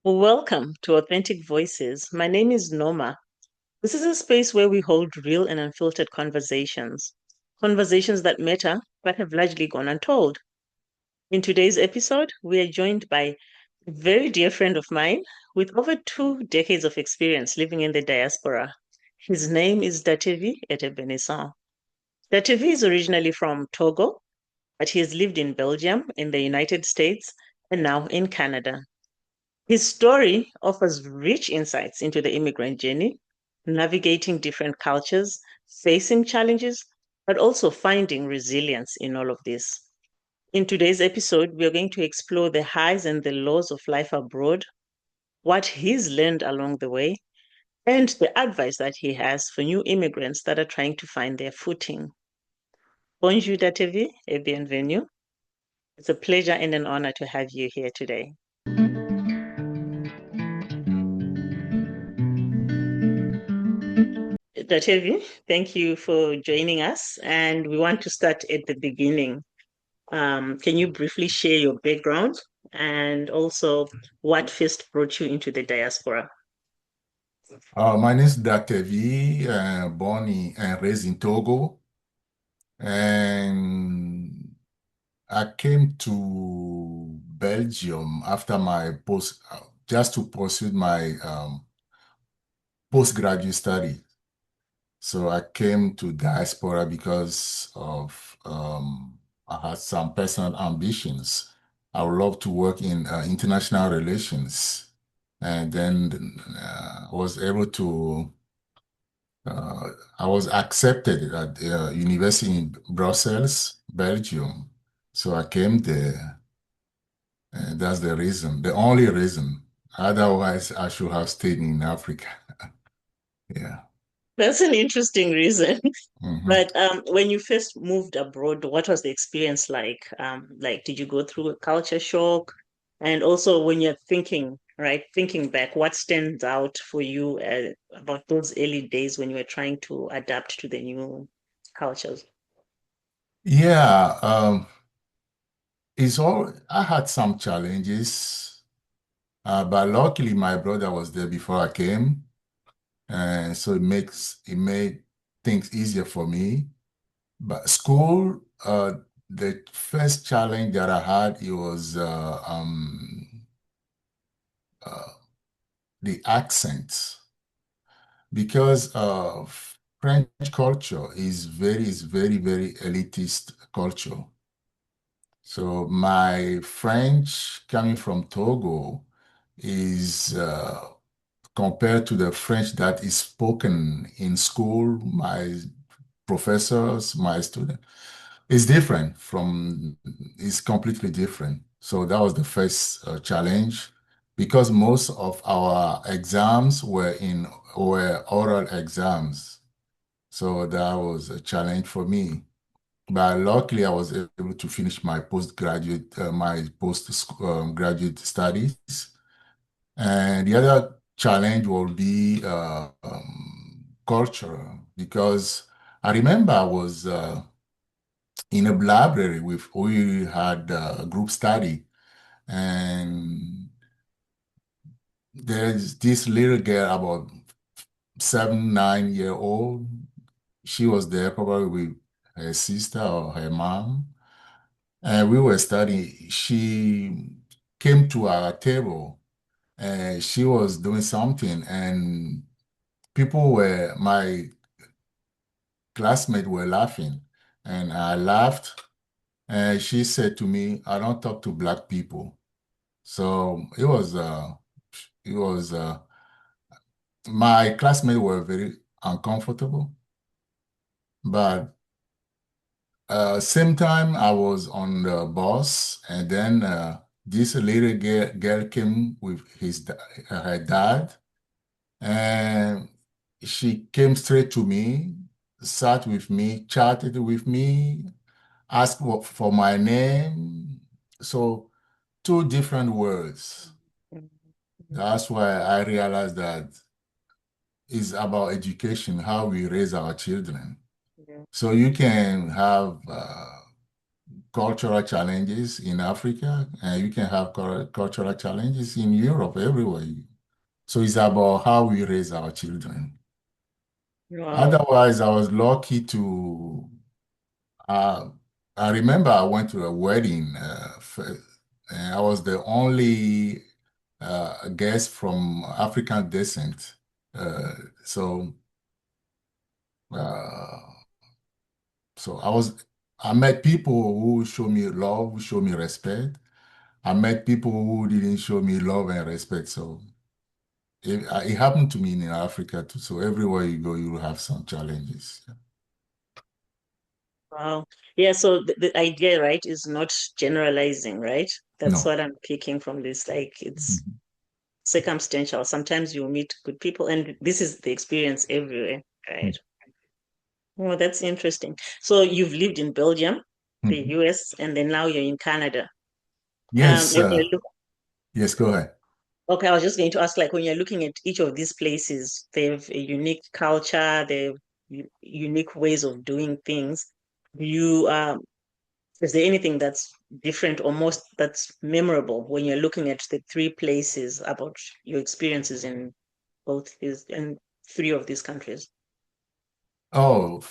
Welcome to Authentic Voices. My name is Noma. This is a space where we hold real and unfiltered conversations, conversations that matter but have largely gone untold. In today's episode, we are joined by a very dear friend of mine with over 2 decades of experience living in the diaspora. His name is Datevi Eteh-Benissan. Datevi is originally from Togo, but he has lived in Belgium, in the United States, and now in Canada. His story offers rich insights into the immigrant journey, navigating different cultures, facing challenges, but also finding resilience in all of this. In today's episode, we are going to explore the highs and the lows of life abroad, what he's learned along the way, and the advice that he has for new immigrants that are trying to find their footing. Bonjour, Datevi, et bienvenue. It's a pleasure and an honor to have you here today. Datevi, thank you for joining us. And we want to start at the beginning. Can you briefly share your background and also what first brought you into the diaspora? My name is Datevi, born and raised in Togo, and I came to Belgium after my just to pursue my postgraduate study. So I came to Diaspora because of I had some personal ambitions. I would love to work in international relations, and then was able to. Uh, I was accepted at the university in Brussels, Belgium. So I came there. And that's the reason, the only reason. Otherwise, I should have stayed in Africa. Yeah. That's an interesting reason. Mhm. But when you first moved abroad, what was the experience like? Like, did you go through a culture shock? And also, when you're thinking, right, thinking back, what stands out for you about those early days when you were trying to adapt to the new cultures? Yeah. I had some challenges, but luckily my brother was there before I came. And so it made things easier for me. But school, the first challenge that I had, it was uh, the accent, because French culture is very elitist culture. So my French coming from Togo is compared to the French that is spoken in school, my professors, my students. It's completely different. So that was the first challenge, because most of our exams were oral exams. So that was a challenge for me. But luckily, I was able to finish my post graduate studies. And the other challenge will be culture, because I remember I was in a library we had a group study, and there's this little girl about 7, 9 year old. She was there probably with her sister or her mom, and we were studying. She came to our table and she was doing something, and my classmates were laughing, and I laughed, and she said to me, "I don't talk to black people." So it was, my classmates were very uncomfortable, but same time I was on the bus, and then this little girl came with her dad, and she came straight to me, sat with me, chatted with me, asked for my name. So two different words. Mhm. That's why I realized that it's about education, how we raise our children. Yeah. So you can have cultural challenges in Africa, and you can have cultural challenges in Europe, everywhere. So it's about how we raise our children. Wow. Otherwise, I was lucky to, uh, I remember I went to a wedding, and I was the only guest from African descent. Uh, so, uh, so I met people who show me love, who show me respect. I met people who didn't show me love and respect. So it happened to me in Africa too. So everywhere you go, you will have some challenges. Wow. Yeah, so the idea, right, is not generalizing, right? That's No. what I'm picking from this. Like it's Mhm. circumstantial. Sometimes you meet good people, and this is the experience everywhere, right? Oh, that's interesting. So you've lived in Belgium, the Mhm. US, and then now you're in Canada. Yes, When you look, yes, go ahead. okay, I was just going to ask, like, when you're looking at each of these places, they have a unique culture, they have unique ways of doing things. Do you is there anything that's different or most that's memorable when you're looking at the three places about your experiences in both these and three of these countries? Oh,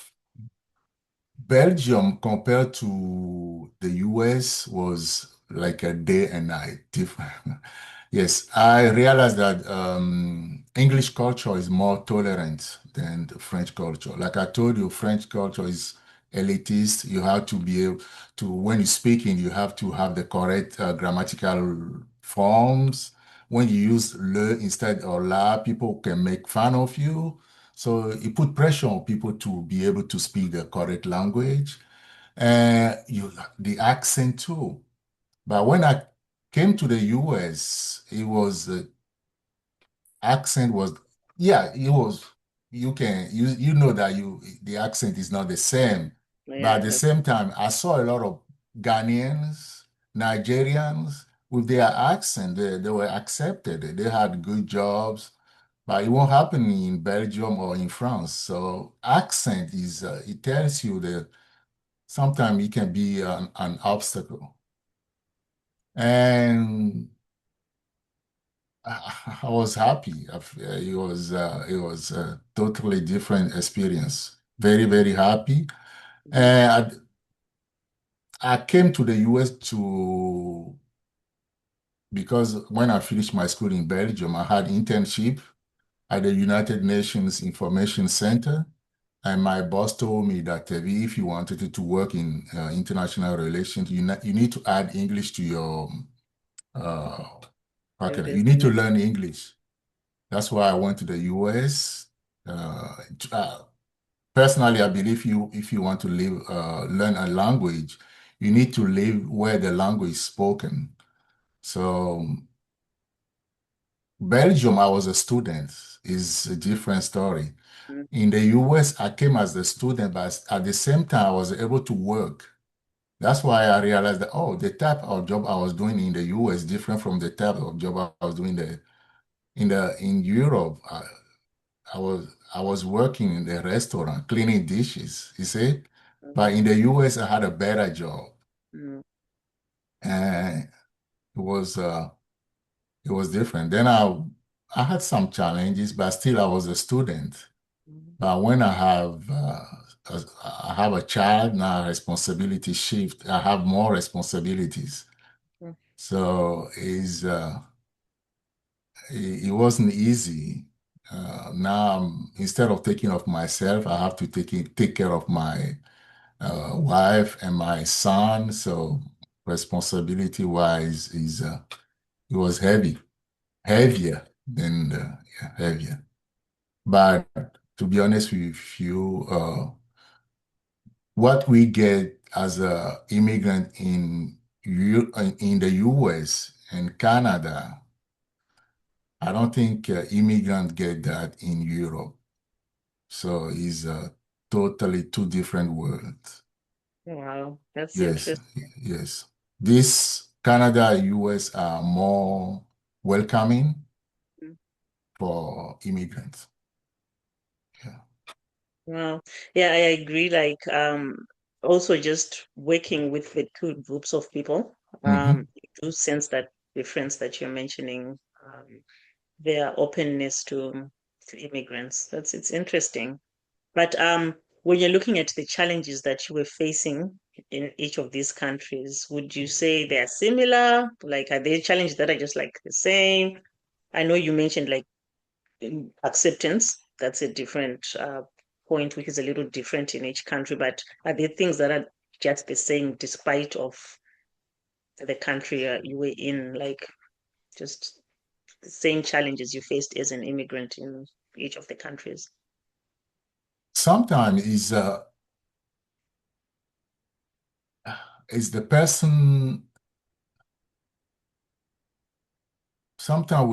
Belgium compared to the US was like a day and night different. Yes, I realized that English culture is more tolerant than the French culture. Like I told you, French culture is elitist. You have to be able to, when you're speaking, you have to have the correct grammatical forms. When you use le instead of la, people can make fun of you. So it put pressure on people to be able to speak the correct language and the accent too. But when I came to the US, it was accent was yeah, it was you know that the accent is not the same. But at Yeah, the that's same time, I saw a lot of Ghanaians, Nigerians with their accent. They were accepted. They had good jobs. But it won't happen in Belgium or in France. So accent is it tells you that sometimes it can be an obstacle. And I was happy. It was a totally different experience. Very, very happy. mhm, And I came to the US to because when I finished my school in Belgium, I had internship at the United Nations Information Center. And my boss told me that if you wanted to work in international relations, you need to add English to your uh, your you need to resume. learn English. That's why I went to the US. Uh, Personally, I believe if you want to learn a language, you need to live where the language is spoken. So Belgium, I was a student, is a different story. Mm, In the US, I came as a student, but at the same time, I was able to work. That's why I realized that, oh, the type of job I was doing in the US different from the type of job I was doing in Europe. I was working in the restaurant, cleaning dishes, you see. But mhm, in the US, I had a better job. mm, And it was different. Then I had some challenges, but still I was a student. mhm, But when I have a child now, responsibility shift. I have more responsibilities. mm, So it wasn't easy. Now, instead of taking of myself, I have to take care of my wife and my son. So responsibility wise it was heavier than yeah, heavier. But to be honest with you, what we get as a immigrant in the US and Canada, I don't think immigrants get that in Europe. So it's totally two different worlds. wow, that's Yes, interesting. yes. This Canada, US are more welcoming Mm, for immigrants. Yeah. wow. Yeah, I agree. Like, also just working with the two groups of people, Hmm. you do sense that difference that you're mentioning, their openness to immigrants. It's interesting. But when you're looking at the challenges that you were facing in each of these countries, would you say they are similar? Like, are there challenges that are just like the same? I know you mentioned like acceptance. That's a different point, which is a little different in each country. But are there things that are just the same despite of the country you were in? Like, just the same challenges you faced as an immigrant in each of the countries? Sometimes is the person. Sometimes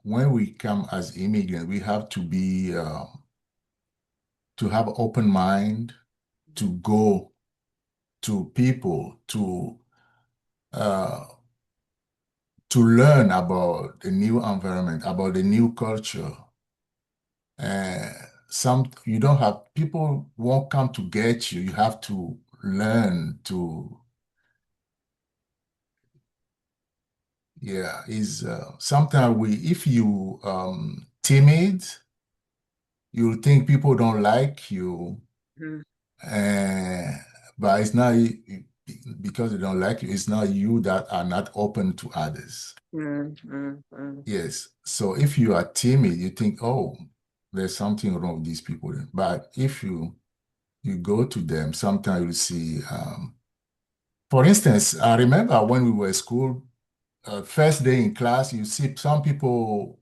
when we come as immigrant, we have to be to have open mind to go to people uh, to learn about the new environment, about the new culture. Uh, some you don't have people won't come to get you. You have to learn to yeah. Is sometimes we if you timid, you think people don't like you. Mm, Uh, but it's not because they don't like you, it's not you that are not open to others. mm, mm, mm, Yes. So if you are timid, you think, oh, there's something wrong with these people. But if you go to them, sometimes you see, for instance, I remember when we were at school, first day in class, you see some people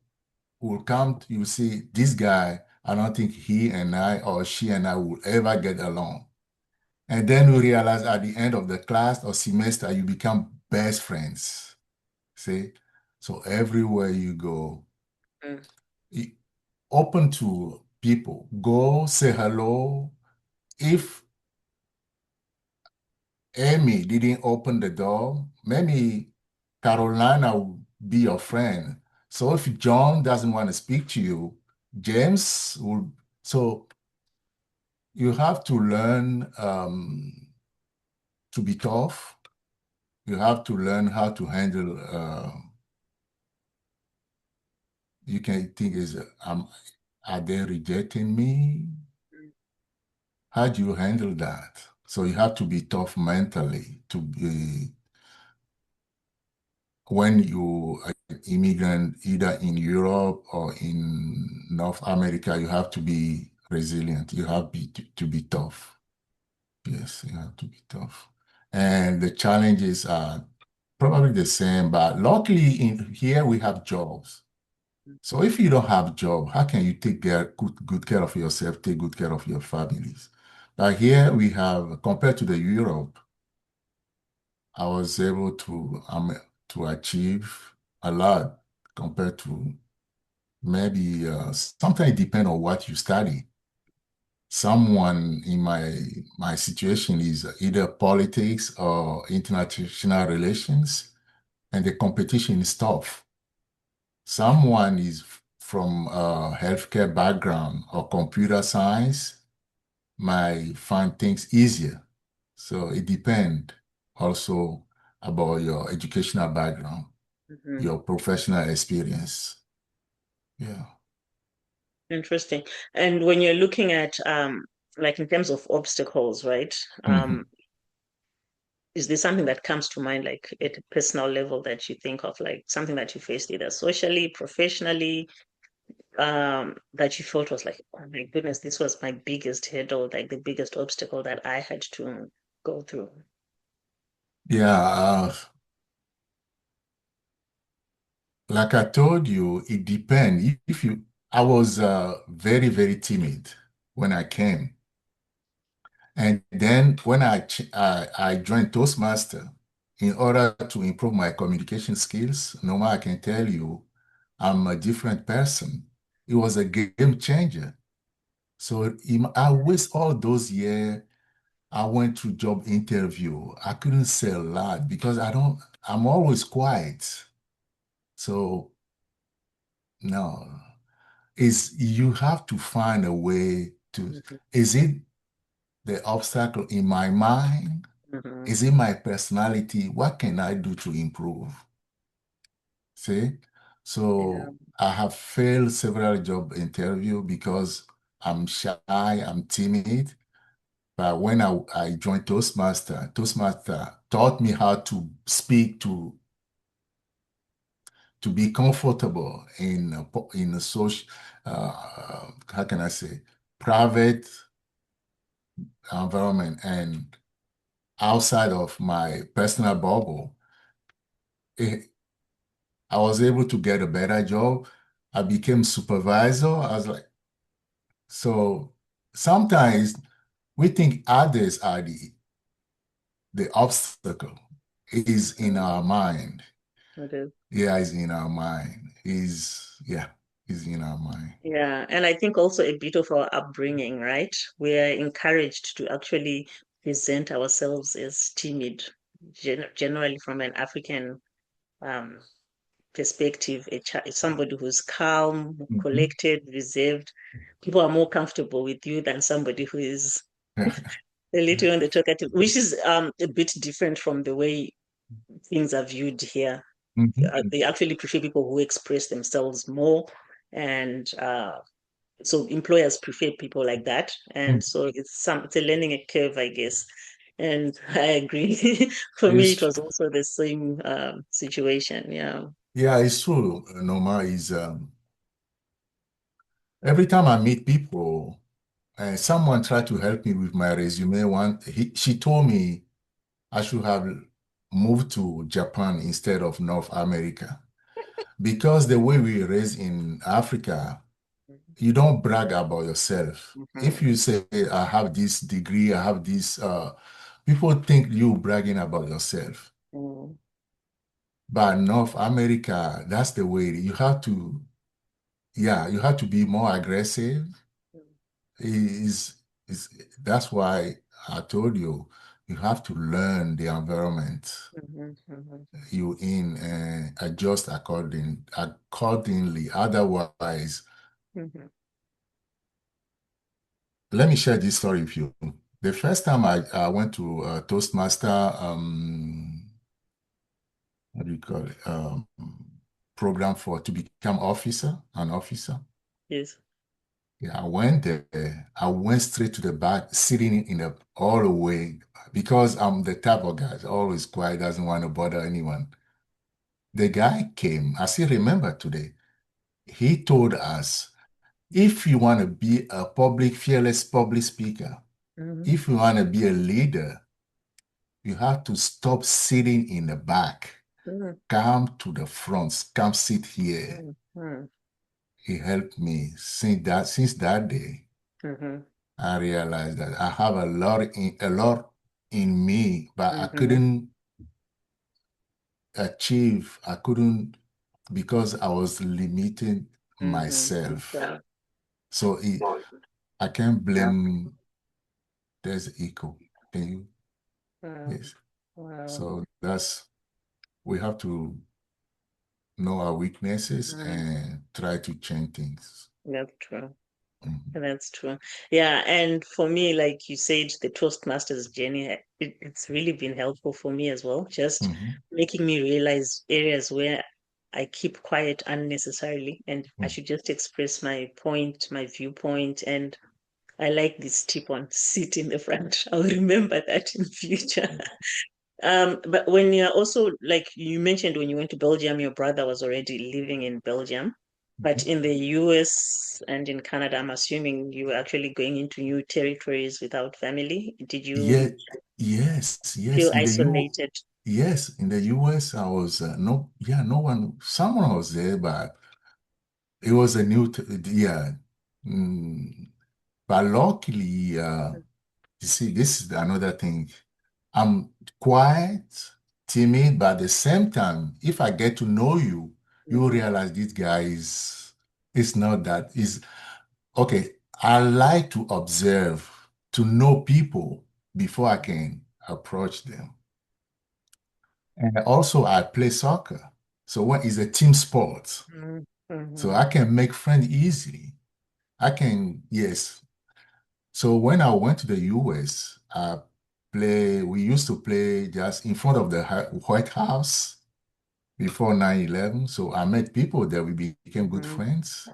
will come, you see this guy, I don't think he and I or she and I will ever get along. And then we realize at the end of the class or semester, you become best friends. See? So everywhere you go, mm, i- open to people. Go say hello. If Amy didn't open the door, maybe Carolina will be your friend. So if John doesn't want to speak to you, James will. So you have to learn to be tough. You have to learn how to handle you can think is are they rejecting me? mm, How do you handle that? So you have to be tough mentally to be when you are an immigrant either in Europe or in North America, you have to be resilient. You have to be tough. Yes, you have to be tough. And the challenges are probably the same, but luckily in here we have jobs. mm, So if you don't have job, how can you take good care of yourself, take good care of your families? But here we have, compared to the Europe, I was able to achieve a lot compared to maybe sometimes it depends on what you study. Someone in my situation is either politics or international relations, and the competition is tough. Someone is from a healthcare background or computer science might find things easier. So it depends also about your educational background, mhm. your professional experience. Yeah. Interesting. And when you're looking at like in terms of obstacles, right? Mhm. Is there something that comes to mind like at a personal level that you think of, like something that you faced either socially, professionally, that you felt was like, oh my goodness, this was my biggest hurdle, like the biggest obstacle that I had to go through? Yeah. Like I told you, it depends. If you, I was very, very timid when I came. And then when I joined Toastmaster, in order to improve my communication skills, Noma, I can tell you, I'm a different person. It was a game changer. So I waste all those years. I went to job interview. I couldn't say a lot because I'm always quiet. So no, is you have to find a way to, Mhm. is it the obstacle in my mind? Mhm. Is it my personality? What can I do to improve? See? Yeah. So I have failed several job interview because I'm shy, I'm timid. But when I joined Toastmaster taught me how to speak to be comfortable in a social, how can I say, private environment and outside of my personal bubble. Eh, I was able to get a better job. I became supervisor. I was like, so sometimes we think others are the obstacle. It is in Mhm. our mind. It is. Yeah, it's in our mind. Is in our mind. Yeah, and I think also a bit of our upbringing, right? We are encouraged to actually present ourselves as timid, generally from an African um, perspective, somebody who's calm, Mhm. collected, reserved. People are more comfortable with you than somebody who is a little on the talkative, which is a bit different from the way things are viewed here. Mhm. They actually prefer people who express themselves more, and so employers prefer people like that, and so it's a learning curve, I guess. And I agree. For me, it It's was also the same situation. Yeah. yeah, it's true. Noma is every time I meet people, someone tried to help me with my resume. She told me I should have moved to Japan instead of North America because the way we raise in Africa, you don't brag about yourself. If Mhm. you say I have this degree, I have this, people think you bragging about yourself. Mhm. But North America, that's the way you have to, yeah, you have to be more aggressive. Is is that's why I told you you have to learn the environment Mhm. Mhm. you in and adjust accordingly. Otherwise, Mhm. let me share this story with you. The first time I went to Toastmaster, what do you call it? Program for to become an officer. Yes. Yeah, I went there. I went straight to the back, sitting in the all the way because I'm the type of guy that's always quiet, doesn't want to bother anyone. The guy came, I still remember today. He told us, if you want to be a fearless public speaker, Mhm. if you want to be a leader, you have to stop sitting in the back. Mhm. Come to the front. Come sit here. Mhm. Mhm. He helped me. Since that day, Mhm. I realized that I have a lot in me, but I Mhm. couldn't achieve. I couldn't because I was limiting Mhm. myself. So, So I can't blame. There's echo. Can you? um, Yes. wow. So we have to know our weaknesses Mhm. and try to change things. That's true. Mhm. That's true. Yeah, and for me, like you said, the Toastmasters journey, it's really been helpful for me as well, just Mhm. making me realize areas where I keep quiet unnecessarily, and I Mhm. should just express my point, my viewpoint, and I like this tip on sit in the front. I'll remember that in future. But when you're also like you mentioned when you went to Belgium, your brother was already living in Belgium. But in the US and in Canada, I'm assuming you were actually going into new territories without family. Did Yeah, you yes, yes. feel isolated? Yes, in the US, I was no one. Someone was there, but it was a yeah. Mm, but luckily, you see, this is another thing. I'm quiet, timid, but at the same time, if I get to know you, you will Mhm. realize this guy is not that is okay. I like to observe, to know people before I can approach them. And also I play soccer. So what is a team sport? Mhm. So Mhm. I can make friends easily. I can, yes. So when I went to the US, we used to play just in front of the White House before 9/11. So I met people there. We became good Mm, friends.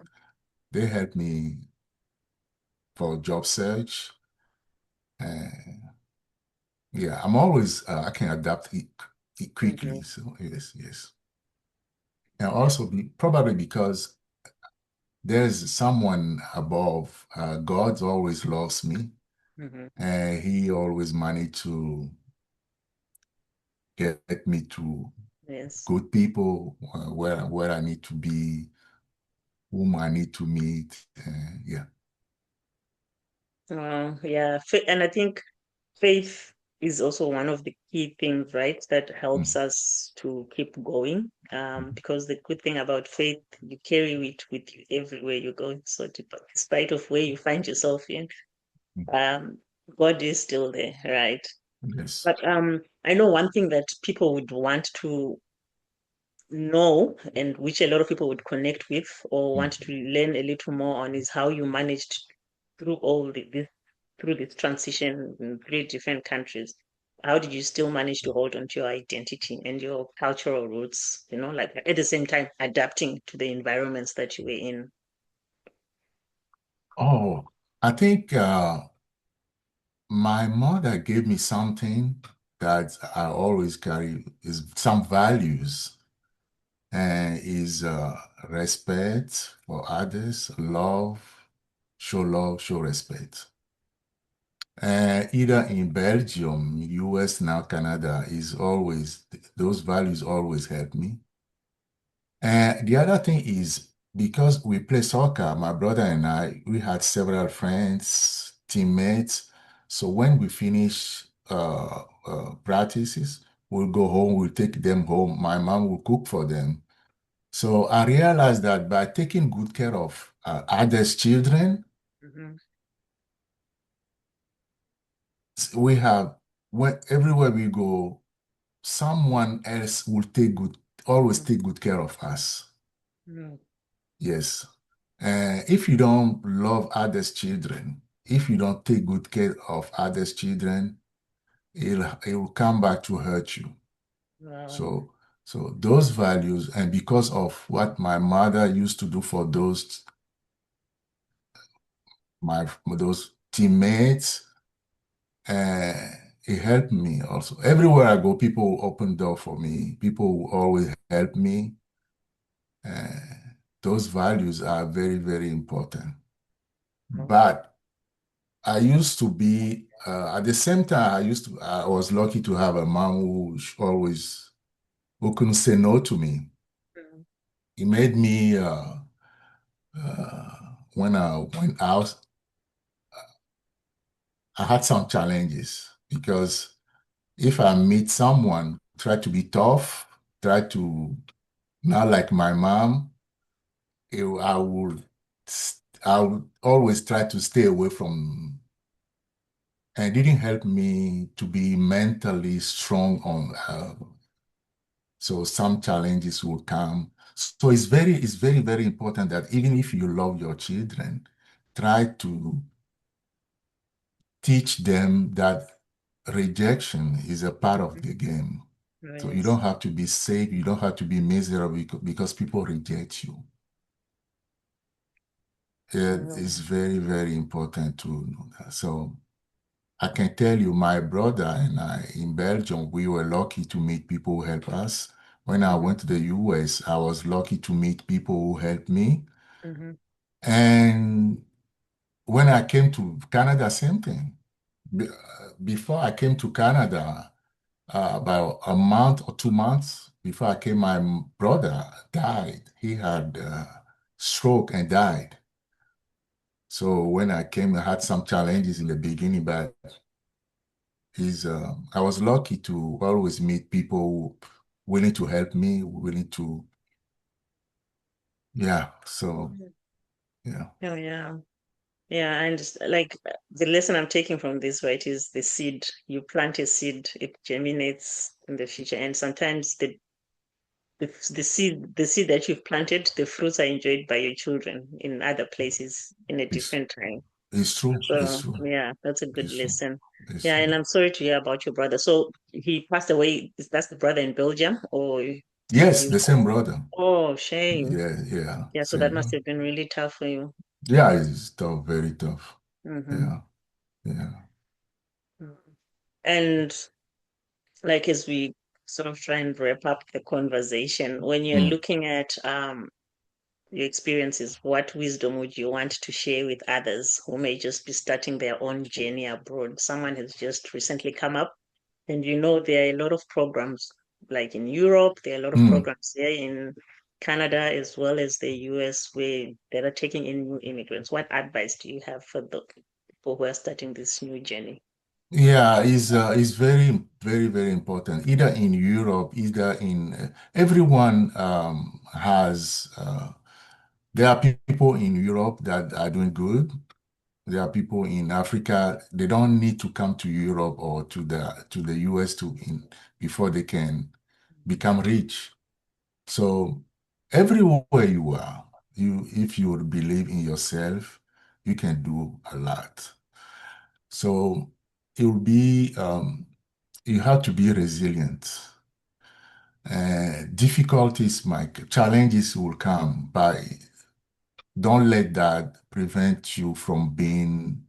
They helped me for job search. Uh, yeah, I can adapt it quickly. mhm. So yes, yes. And also probably because there's someone above. God always loves me, Mhm. and He always managed to get me to Yes. good people where I need to be, whom I need to meet. Yeah. Yeah. And I think faith is also one of the key things, right, that helps Mm, us to keep going. mm, Because the good thing about faith, you carry it with you everywhere you go. So, despite of where you find yourself in, mm. um, God is still there, right? Yes. But I know one thing that people would want to know, and which a lot of people would connect with or Mm. want to learn a little more on, is how you managed through this through this transition in three different countries. How did you still manage to hold on to your identity and your cultural roots, like at the same time adapting to the environments that you were in? Oh, I think my mother gave me something that I always carry is some values and is respect for others, love, show respect. Either in Belgium, US, now Canada, those values always help me. And the other thing is because we play soccer, my brother and I, we had several friends, teammates. So when we finish practices, we'll go home, we'll take them home. My mom will cook for them. So I realized that by taking good care of others' children, Hmm. we have, everywhere we go, someone else will always take good care of us. Hmm. Yes. If you don't love others' children, if you don't take good care of others' children, it will come back to hurt you. Wow. So, so those values, and because of what my mother used to do for those teammates, uh, it helped me also. Everywhere I go, people will open door for me. People will always help me. Uh, those values are very, very important. But I used to be at the same time. I was lucky to have a mom who couldn't say no to me. Mhm. He made me uh, when I had some challenges because if I meet someone, try to be tough, try to not like my mom, it, I would always try to stay away from. And it didn't help me to be mentally strong on so some challenges will come. So it's very, very important that even if you love your children, try to teach them that rejection is a part of the game. So you Yes. don't have to be safe, you don't have to be miserable because people reject you. It Mhm. is very, very important to know that. So I can tell you, my brother and I in Belgium, we were lucky to meet people who help us. When I Mhm. went to the US, I was lucky to meet people who helped me. Mhm. And when I came to Canada, same thing. Before I came to Canada, about a month or 2 months before I came, my brother died. He had stroke and died. So when I came, I had some challenges in the beginning, but I was lucky to always meet people willing to help me, willing to, yeah. So, Mhm. yeah. Oh, yeah. Yeah, and like the lesson I'm taking from this, right, is the seed. You plant a seed, it germinates in the future, and sometimes the seed that you've planted, the fruits are enjoyed by your children in other places in a It's, different time. It's true. It's So true. yeah, that's a good It's true. lesson. It's Yeah, true. and I'm sorry to hear about your brother. So he passed away. That's the brother in Belgium, or Yes, you? the same brother. Oh, shame. Yeah, yeah, Yeah, so same that must brother. have been really tough for you. Yeah, it's tough, very tough. Mm-hmm. Yeah, yeah. And like as we sort of try and wrap up the conversation, when you're Mm. looking at your experiences, what wisdom would you want to share with others who may just be starting their own journey abroad? Someone has just recently come up, and there are a lot of programs like in Europe, there are a lot of Mm. programs here in Canada as well as the US where they are taking in new immigrants. What advice do you have for the people who are starting this new journey? Yeah, is very, very, very important. Either in Europe, either in everyone has. There are people in Europe that are doing good. There are people in Africa. They don't need to come to Europe or to the US before they can become rich. So everywhere you are, if you believe in yourself, you can do a lot. So it will be you have to be resilient. Difficulties, challenges will come, but don't let that prevent you from being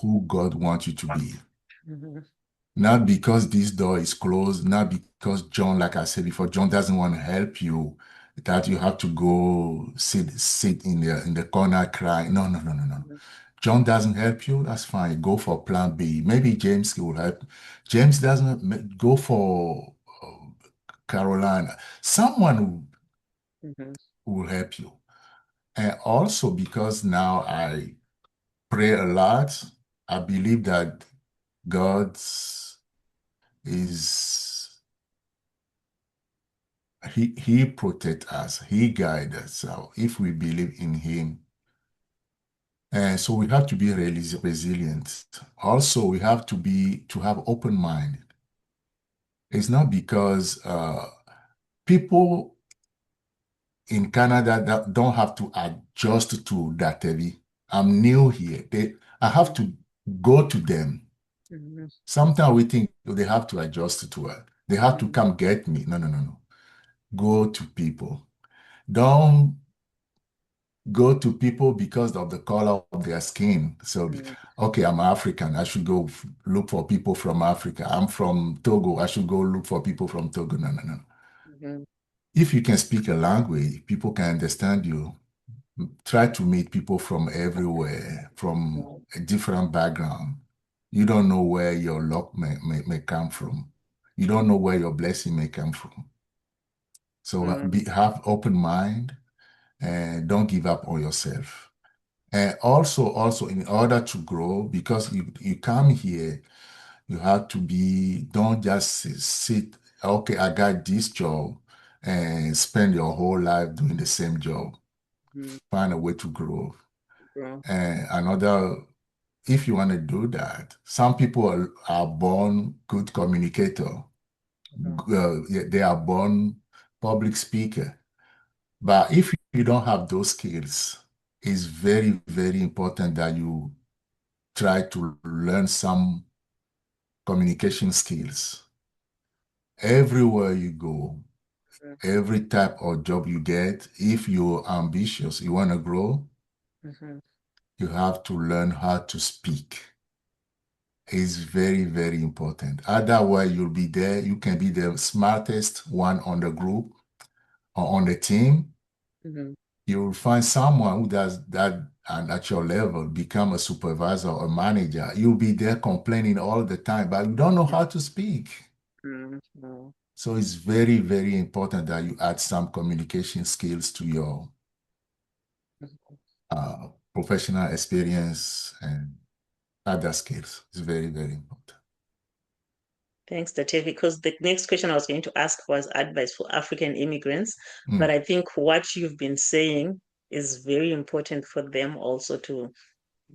who God wants you to be. Mhm, Not because this door is closed, not because John, like I said before, John doesn't want to help you, that you have to go sit in the corner crying. No, no, no, no, no. mhm, John doesn't help you, that's fine. Go for plan B. Maybe James will help. James doesn't go for Carolina. Someone mhm, will help you. And also because now I pray a lot, I believe that God is he protect us, he guide us. So if we believe in him, and so we have to be really resilient. Also, we have to have open mind. It's not because people in Canada that don't have to adjust to Datevi. I'm new here. I have to go to them. mhm, Sometimes we think they have to adjust to it. They have to mhm, come get me. No, no, no, no. Go to people. Don't go to people because of the color of their skin. So, mhm, okay, I'm African. I should go look for people from Africa. I'm from Togo. I should go look for people from Togo. No, no, no. mhm, If you can speak a language, people can understand you. Try to meet people from everywhere, from mhm, a different background. You don't know where your luck may come from. You don't know where your blessing may come from. So mhm, have open mind and don't give up on yourself. And also in order to grow, because you come here, you have to don't just sit, okay, I got this job and spend your whole life doing the same job. mhm, Find a way to grow. bro. And another, if you want to do that, some people are born good communicator. Mhm, Yeah, they are born public speaker. But if you don't have those skills, it's very, very important that you try to learn some communication skills. Everywhere you go, every type of job you get, if you're ambitious, you want to grow, mhm, you have to learn how to speak. It's very, very important. Otherwise, you'll be there. You can be the smartest one on the group or on the team. mhm, You will find someone who does that and at your level become a supervisor or manager. You'll be there complaining all the time, but you don't know how to speak. mhm, mhm, So it's very, very important that you add some communication skills to your professional experience and other skills. It's very, very important. Thanks, Datevi, because the next question I was going to ask was advice for African immigrants. But Mm, I think what you've been saying is very important for them also to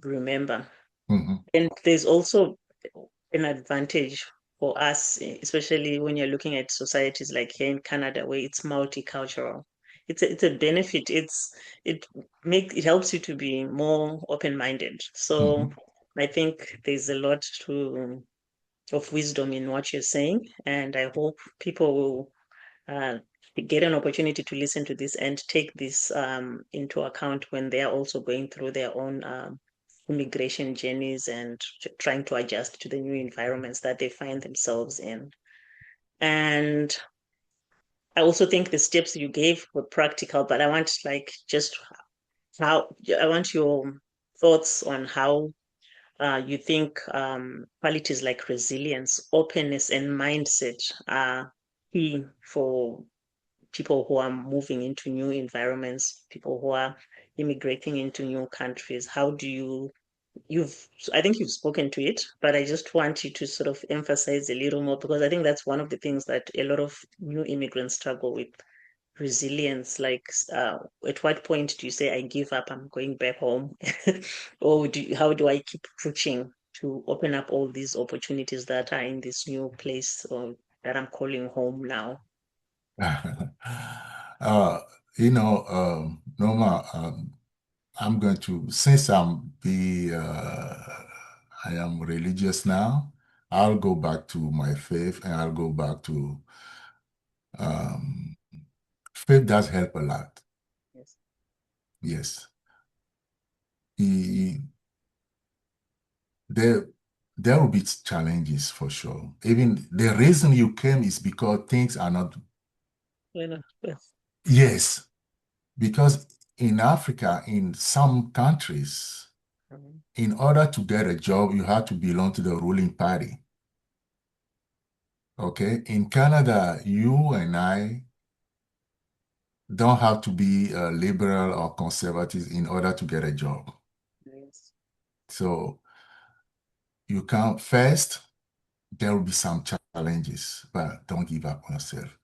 remember. mhm, And there's also an advantage for us, especially when you're looking at societies like here in Canada, where it's multicultural. it's a benefit. It helps you to be more open-minded. So Mhm. I think there's a lot to of wisdom in what you're saying, and I hope people will uh, get an opportunity to listen to this and take this into account when they are also going through their own immigration journeys and trying to adjust to the new environments that they find themselves in. And I also think the steps you gave were practical, but I want like just how I want your thoughts on how you think qualities like resilience, openness, and mindset are key for people who are moving into new environments, people who are immigrating into new countries. How do you've, I think you've spoken to it, but I just want you to sort of emphasize a little more because I think that's one of the things that a lot of new immigrants struggle with. Resilience, like at what point do you say I give up, I'm going back home? Or how do I keep pushing to open up all these opportunities that are in this new place or that I'm calling home now? Uh, Noma, I'm going to, since I am religious now, I'll go back to my faith and I'll go back to, um, faith does help a lot. Yes. Yes. E- There, there will be challenges for sure. Even the reason you came is because things are not, Yes. yes, because in Africa, in some countries, Mhm. in order to get a job, you have to belong to the ruling party. Okay. In Canada, you and I don't have to be a liberal or conservative in order to get a job. Yes. So you can first, there will be some challenges, but don't give up on yourself.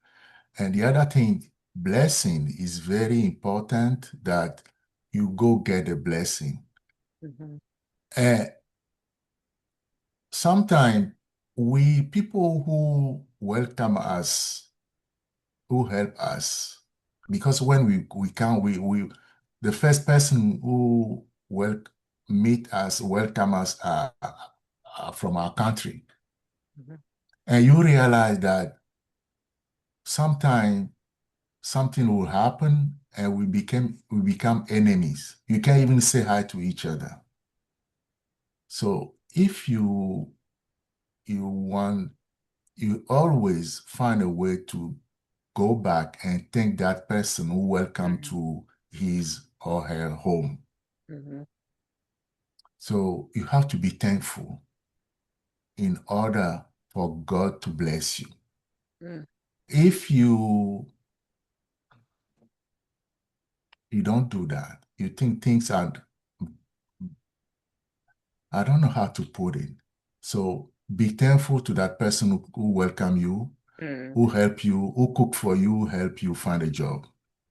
And the other thing, blessing is very important that you go get a blessing. Mhm. And sometimes people who welcome us, who help us, because when we come, the first person who will meet us, welcome us are from our country. Mhm. And you realize that sometimes something will happen and we become enemies. You can't even say hi to each other. So if you want, you always find a way to go back and thank that person who welcome Mhm. to his or her home. Mhm. So you have to be thankful in order for God to bless you. Mhm. If you don't do that, you think things are, I don't know how to put it. So be thankful to that person who welcome you, Mhm. who help you, who cook for you, who help you find a job.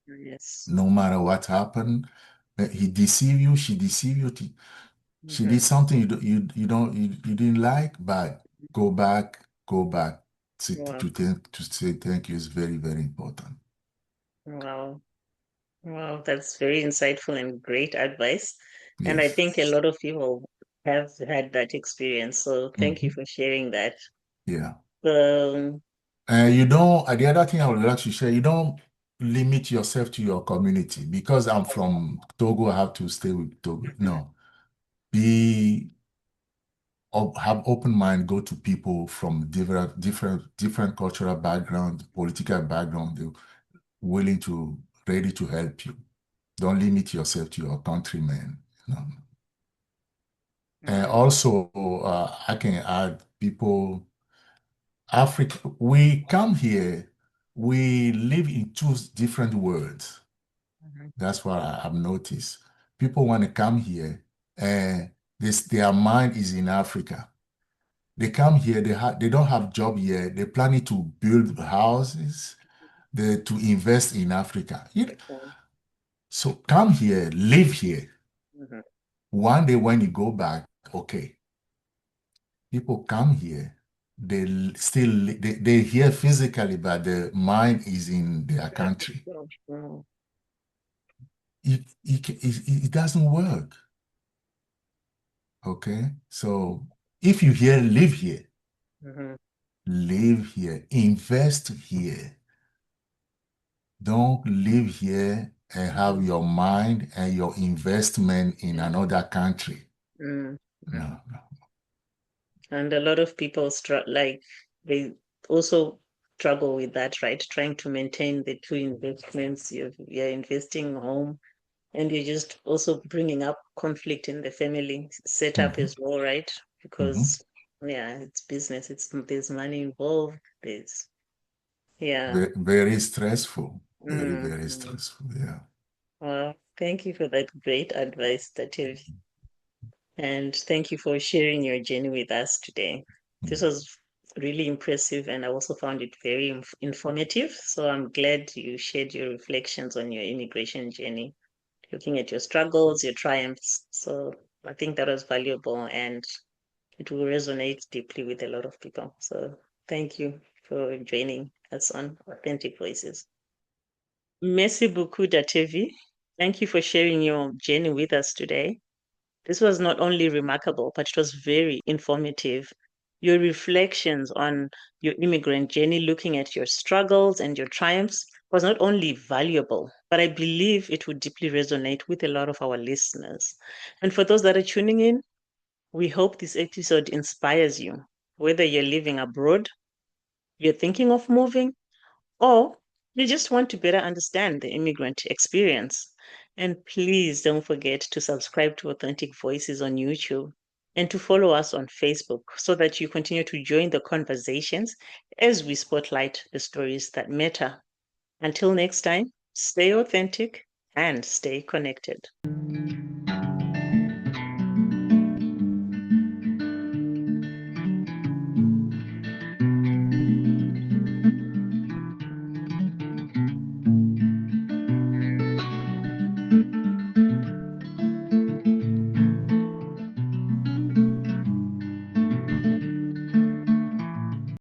Yes. No matter what happened, he deceive you, she deceive you. She did Mhm. something you didn't like, but go back Wow. to say thank you is very, very important. Wow. Wow. That's very insightful and great advice. And I think a Yes. lot of people have had that experience. So thank you Mhm. for sharing that. Yeah. Um, And you don't, the other thing I would like to share, you don't limit yourself to your community. Because I'm from Togo, I have to stay with Togo. No. Be have open mind, go to people from different cultural background, political background, they're willing to, ready to help you. Don't limit yourself to your countrymen. No. And mhm. also, I can add people, Africa, we come here, we live in two different worlds. Mhm. That's what I have noticed. People want to come here and their mind is in Africa. They come here, they don't have job here. They're planning to build houses, to invest in Africa. Okay. So come here, live here. Mhm. One day when you go back, okay, people come here, they're here physically, but the mind is in their country. Mhm. it doesn't work. Okay. So if you here, Mhm. live here, invest here. Don't live here and have Mhm. your mind and your investment in another country. Mm. No, no. And a lot of people like they also struggle with that, right? Trying to maintain the two investments. You're investing home and you're just also bringing up conflict in the family setup Mhm, as well, right? mhm. Because yeah, it's business. There's money involved. There's yeah. Very stressful. Very, Mm, very mm. stressful. Yeah. Well, thank you for that great advice, Datevi. And thank you for sharing your journey with us today. This Mm. was really impressive, and I also found it very informative. So I'm glad you shared your reflections on your immigration journey, looking at your struggles, your triumphs. So I think that was valuable and it will resonate deeply with a lot of people. So thank you for joining us on Authentic Voices. Merci beaucoup, Datevi. Thank you for sharing your journey with us today. This was not only remarkable, but it was very informative. Your reflections on your immigrant journey, looking at your struggles and your triumphs, was not only valuable, but I believe it would deeply resonate with a lot of our listeners. And for those that are tuning in, we hope this episode inspires you, whether you're living abroad, you're thinking of moving, or you just want to better understand the immigrant experience. And please don't forget to subscribe to Authentic Voices on YouTube and to follow us on Facebook so that you continue to join the conversations as we spotlight the stories that matter. Until next time, stay authentic and stay connected.